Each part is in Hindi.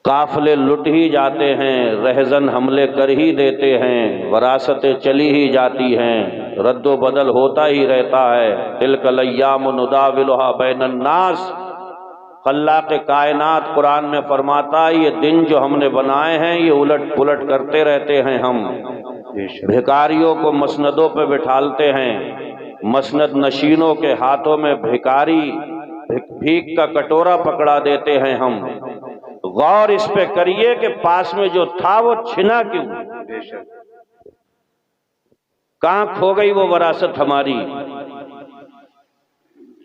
काफिले लुट ही जाते हैं, रहजन हमले कर ही देते हैं, वरासतें चली ही जाती हैं, रद्दो बदल होता ही रहता है। तिलकल अय्याम नुदाविलुहा बैनन नास। खल्लाक़ कायनात कुरान में फरमाता है, ये दिन जो हमने बनाए हैं ये उलट पुलट करते रहते हैं हम। भिखारियों को मसनदों पे बिठालते हैं, मसनद नशीनों के हाथों में भिखारी भीख का कटोरा पकड़ा देते हैं हम। गौर इस पे करिए कि पास में जो था वो छिना क्यों, कहां खो गई वो वरासत हमारी।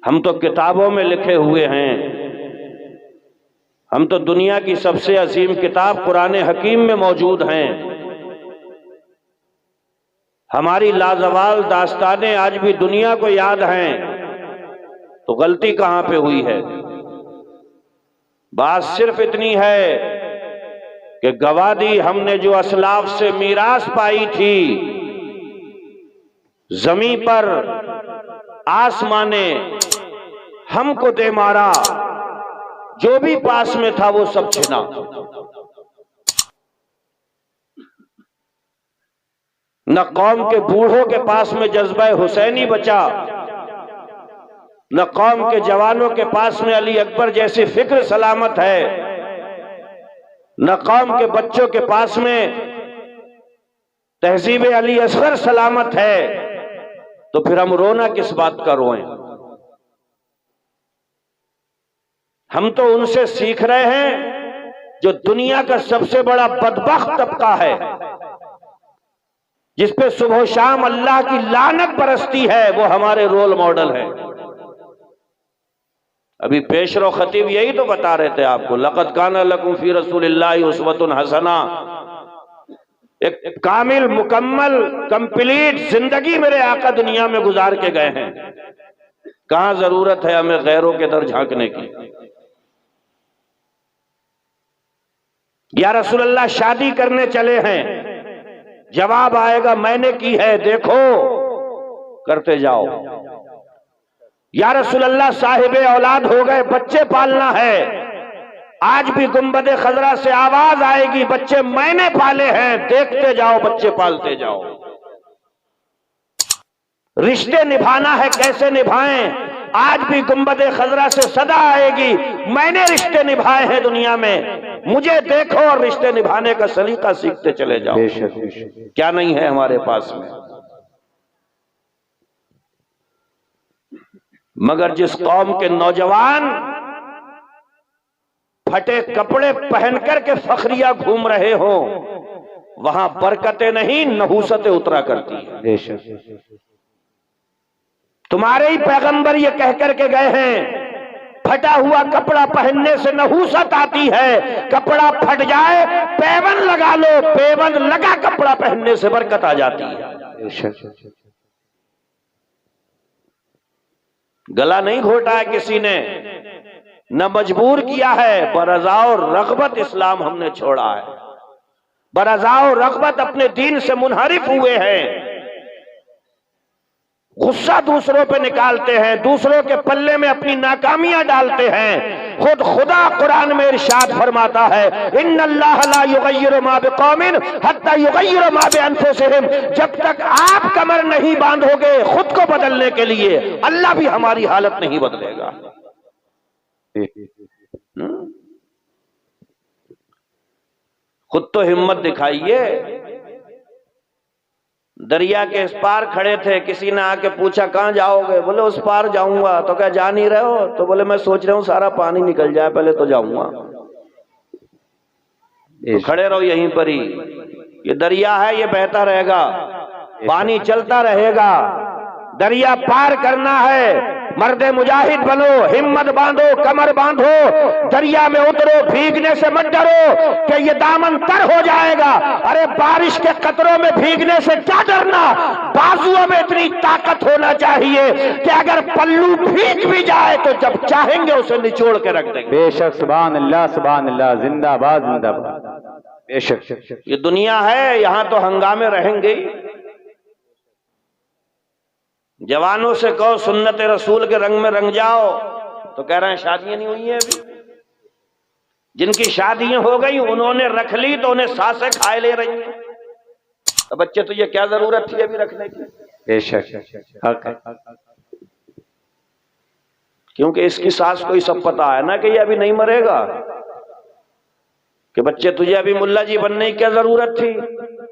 हम तो किताबों में लिखे हुए हैं, हम तो दुनिया की सबसे अजीम किताब कुरान हकीम में मौजूद हैं। हमारी लाजवाल दास्तानें आज भी दुनिया को याद हैं। तो गलती कहां पे हुई है? बात सिर्फ इतनी है कि गवा दी हमने जो असलाफ से मीरास पाई थी, जमीन पर आसमां ने हमको दे मारा, जो भी पास में था वो सब छिना। न कौम के बूढ़ों के पास में जज्बा हुसैनी बचा, न कौम के जवानों के पास में अली अकबर जैसी फिक्र सलामत है, न कौम के बच्चों के पास में तहजीब अली असगर सलामत है। तो फिर हम रोना किस बात का रोएं? हम तो उनसे सीख रहे हैं जो दुनिया का सबसे बड़ा बदबख्त तबका है, जिसपे सुबह शाम अल्लाह की लानत बरसती है, वो हमारे रोल मॉडल है। अभी पेशरो खतीब यही तो बता रहे थे आपको, लक़द काना लकुम फी रसूलिल्लाहि उस्वतुन हसना। एक कामिल मुकम्मल कंप्लीट जिंदगी मेरे आका दुनिया में गुजार के गए हैं। कहां जरूरत है हमें गैरों के दर झांकने की? या रसूलल्लाह शादी करने चले हैं, जवाब आएगा मैंने की है, देखो करते जाओ। या रसूलल्लाह साहिबे औलाद हो गए, बच्चे पालना है, आज भी गुंबदे खजरा से आवाज आएगी, बच्चे मैंने पाले हैं, देखते जाओ, बच्चे पालते जाओ। रिश्ते निभाना है, कैसे निभाएं, आज भी गुंबदे खजरा से सदा आएगी, मैंने रिश्ते निभाए हैं दुनिया में, मुझे देखो और रिश्ते निभाने का सलीका सीखते चले जाओ। क्या नहीं है हमारे पास में? मगर जिस कौम के नौजवान फटे कपड़े पहनकर के फखरिया घूम रहे हो, वहां बरकतें नहीं नहूसतें उतरा करती है। तुम्हारे ही पैगंबर ये कह करके गए हैं, फटा हुआ कपड़ा पहनने से नहूसत आती है, कपड़ा फट जाए पैबंद लगा लो, पैबंद लगा कपड़ा पहनने से बरकत आ जाती है। गला नहीं घोटा है किसी ने, न मजबूर किया है, बरज़ाओ रग़बत इस्लाम हमने छोड़ा है। बरज़ाओ रग़बत अपने दीन से मुनहरिफ हुए हैं। गुस्सा दूसरों पे निकालते हैं, दूसरों के पल्ले में अपनी नाकामियां डालते हैं। खुद खुदा कुरान में इरशाद फरमाता है, इन्नल्लाह ला युग़य्यिरु मा बिक़ौमिन हत्ता युग़य्यिरु मा बिअन्फुसिहिम। जब तक आप कमर नहीं बांधोगे खुद को बदलने के लिए, अल्लाह भी हमारी हालत नहीं बदलेगा। खुद तो हिम्मत दिखाइए। दरिया के इस पार खड़े थे, किसी ने आके पूछा कहां जाओगे? बोले उस पार जाऊंगा। तो क्या जा नहीं रहे हो? तो बोले मैं सोच रहा हूं सारा पानी निकल जाए पहले तो जाऊंगा। तो खड़े रहो यहीं पर ही, ये दरिया है, ये बहता रहेगा, पानी चलता रहेगा, दरिया पार करना है। मर्दे मुजाहिद बनो, हिम्मत बांधो, कमर बांधो, दरिया में उतरो, भीगने से मत डरो कि ये दामन तर हो जाएगा। अरे बारिश के कतरों में भीगने से क्या डरना, बाजुओं में इतनी ताकत होना चाहिए कि अगर पल्लू भीग भी जाए तो जब चाहेंगे उसे निचोड़ के रख देंगे। बेशक, सुभान अल्लाह, जिंदाबाद जिंदाबाद। बेशक ये दुनिया है, यहां तो हंगामे रहेंगे। जवानों से कहो सुन्नत रसूल के रंग में रंग जाओ, तो कह रहे हैं शादियां नहीं हुई है अभी। जिनकी शादियां हो गई उन्होंने रख ली तो उन्हें सासें खाए ले रही हैं। तो बच्चे तुझे क्या जरूरत थी अभी रखने की? बेशक। क्योंकि इसकी सास को ही सब पता है ना कि ये अभी नहीं मरेगा, कि बच्चे तुझे अभी मुल्ला जी बनने की क्या जरूरत थी,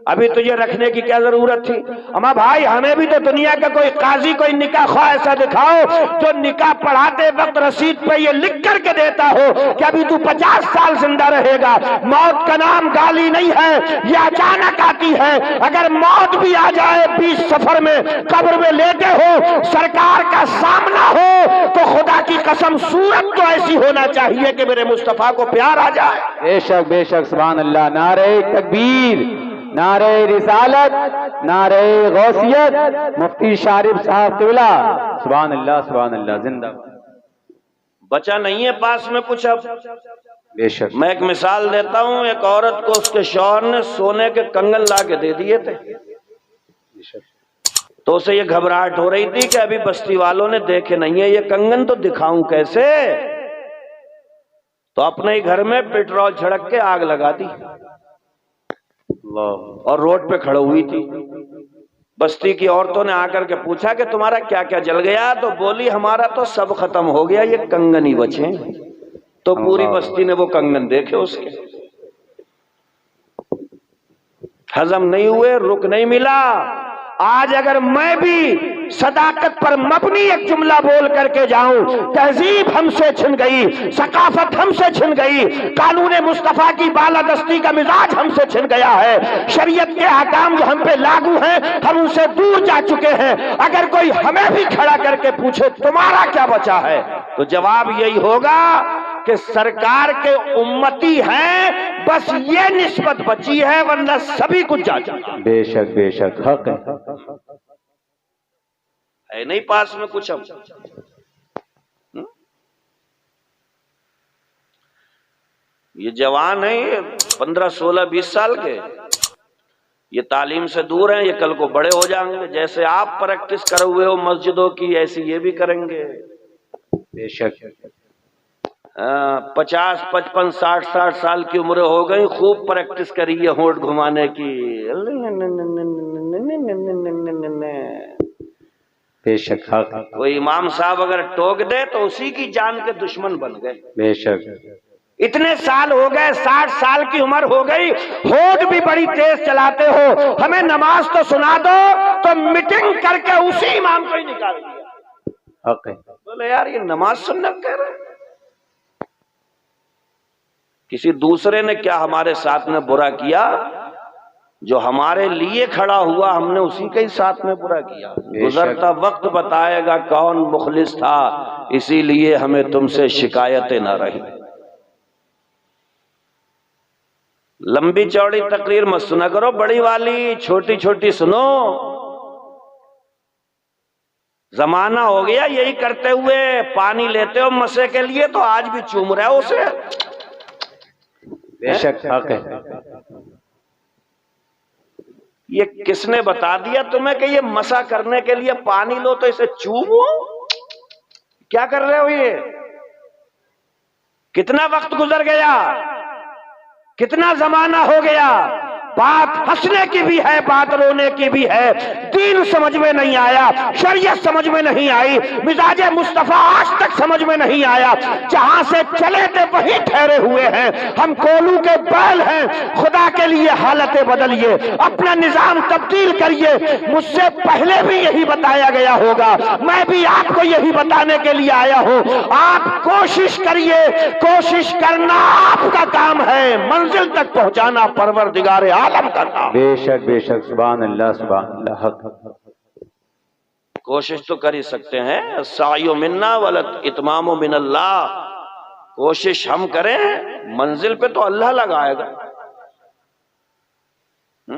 अभी तुझे रखने की क्या जरूरत थी? अम्मा भाई, हमें भी तो दुनिया का कोई काजी, कोई निकाह ख्वाह ऐसा दिखाओ जो निकाह पढ़ाते वक्त रसीद पे ये लिख करके देता हो कि अभी तू 50 साल जिंदा रहेगा। मौत का नाम गाली नहीं है, ये अचानक आती है। अगर मौत भी आ जाए बीच सफर में, कब्र में लेटे हो, सरकार का सामना हो, तो खुदा की कसम सूरत तो ऐसी होना चाहिए कि मेरे मुस्तफा को प्यार आ जाए। बेशक बेशक, सुभान अल्लाह। नारे तकबीर, नारे रिसालत, नारे गौसियत, मुफ्ती शारिफ साहब किबला, सुभान अल्लाह जिंदाबाद। बचा नहीं है पास में कुछ अब। बेशक। मैं एक मिसाल देता हूं, एक औरत को उसके शौहर ने सोने के कंगन ला के दे दिए थे, तो उसे ये घबराहट हो रही थी कि अभी बस्ती वालों ने देखे नहीं है ये कंगन, तो दिखाऊं कैसे। तो अपने ही घर में पेट्रोल छिड़क के आग लगा दी और रोड पे खड़ी हुई थी। बस्ती की औरतों ने आकर के पूछा कि तुम्हारा क्या क्या जल गया? तो बोली हमारा तो सब खत्म हो गया, ये कंगन ही बचे। तो पूरी बस्ती ने वो कंगन देखे उसके, हजम नहीं हुए, रुक नहीं मिला। आज अगर मैं भी सदाकत पर मबनी एक जुमला बोल करके जाऊं, तहजीब हमसे छिन गई, सकाफत हमसे छिन गई, कानून मुस्तफा की बालादस्ती का मिजाज हमसे छिन गया है, शरीयत के अहकाम जो हम पे लागू हैं हम उनसे दूर जा चुके हैं। अगर कोई हमें भी खड़ा करके पूछे तुम्हारा क्या बचा है, तो जवाब यही होगा कि सरकार के उम्मती हैं, बस ये निस्बत बची है, वरना सभी कुछ जा चुका। बेशक बेशक, हक है नहीं पास में कुछ अब। ये जवान है, ये 15, 16, 20 साल के, ये तालीम से दूर हैं, ये कल को बड़े हो जाएंगे। जैसे आप प्रैक्टिस करे हुए हो मस्जिदों की, ऐसी ये भी करेंगे। बेशक। 50, 55, 60 साल की उम्र हो गई, खूब प्रैक्टिस करी है होंठ घुमाने की। बेशक, हक। कोई इमाम साहब अगर टोक दे तो उसी की जान के दुश्मन बन गए। बेशक। इतने साल हो गए, 60 साल की उम्र हो गई, होंठ भी बड़ी तेज चलाते हो। हमें नमाज तो सुना दो, तो मीटिंग करके उसी इमाम को ही निकाल दिया। हक है। बोले यार ये नमाज सुनना कह रहे, किसी दूसरे ने क्या हमारे साथ में बुरा किया? जो हमारे लिए खड़ा हुआ हमने उसी के ही साथ में बुरा किया। गुजरता वक्त बताएगा कौन मुखलिस था, इसीलिए हमें तुमसे शिकायतें न रही। लंबी चौड़ी तकरीर मत सुना करो, बड़ी वाली छोटी छोटी सुनो। जमाना हो गया यही करते हुए, पानी लेते हो मसे के लिए तो आज भी चूम रहे हो उसे। बेशक, हक है। ये किसने बता दिया तुम्हें कि ये मसा करने के लिए पानी लो तो इसे चूमो? क्या कर रहे हो ये? कितना वक्त गुजर गया, कितना जमाना हो गया। बात हंसने की भी है, बात रोने की भी है। दीन समझ में नहीं आया, शरीयत समझ में नहीं आई, मिजाजे मुस्तफा आज तक समझ में नहीं आया। जहां से चले थे वहीं ठहरे हुए हैं। हम कोलू के बैल हैं। खुदा के लिए हालतें बदलिए, अपना निजाम तब्दील करिए। मुझसे पहले भी यही बताया गया होगा, मैं भी आपको यही बताने के लिए आया हूं। आप कोशिश करिए, कोशिश करना आपका काम है, मंजिल तक पहुंचाना परवरदिगार आलम का काम। बेशक बेशक, सुभान अल्लाह सुभान अल्लाह, हक। कोशिश तो कर ही सकते हैं, सायो मिन्ना वलत इत्मामो मिनल्लाह। कोशिश हम करें, मंजिल पे तो अल्लाह लगाएगा।